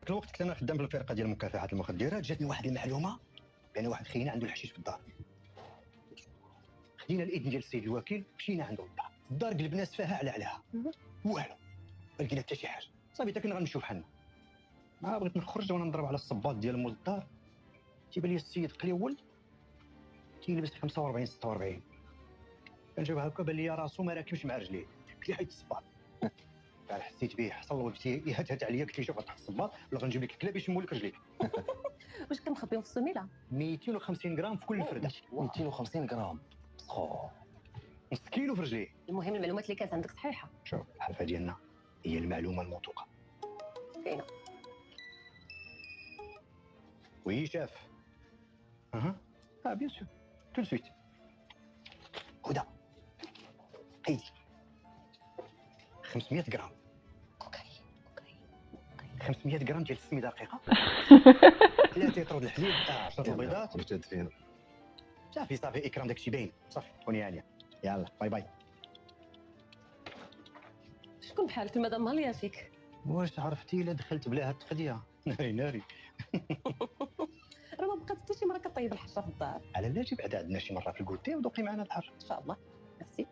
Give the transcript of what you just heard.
ذاك الوقت كنت انا خدام في الفرقه ديال مكافحه المخدرات، جاتني واحد المعلومه بان واحد خينا عنده الحشيش في الدار. خدينا الاذن ديال السيد الوكيل، مشينا عنده للدار. الدار قلبنا سفاها على عليها والو، ما لقينا حتى شي حاجه. صافي حتى كنا غنمشيو بحالنا. بغيت نخرج وانا نضرب على الصباط ديال مول الدار، تيبان لي السيد قليول تيلبس 45 46. كنجاوب هكا بان لي راسو ما راكبش مع رجليه. قلت لي حيد الصباط. قال حسيت به حصل وقتي يهتهت عليا. قلت لي شوف غتحط الصباط ولا غنجيب لك الكلاب يشموا لك رجليك. واش كنخبيو في السميله؟ 250 غرام في كل فرده. 250 غرام. نص كيلو في رجليه. المهم المعلومات اللي كانت عندك صحيحه. شوف الحرفه ديالنا هي المعلومه الموثوقه. كاينه. وي شاف. بيان سور تو سويت. هدى قيدي 500 غرام. اوكي 500 غرام ديال السميد دقيقه. 3 لتر الحليب، 10 البيضات. مجتهدين. صافي اكرام داكشي باين. صافي كوني هانيه. يلا باي باي. شكون بحالك المدام ماليه فيك؟ واش عرفتي الا دخلت بلا هاد التقديه؟ ناري راه ما بقات حتى شي مره كطيب الحشه في الدار. على لا جي بعدا عندنا شي مره في الكوتي ودوقي معنا الحر ان شاء الله. ميرسي.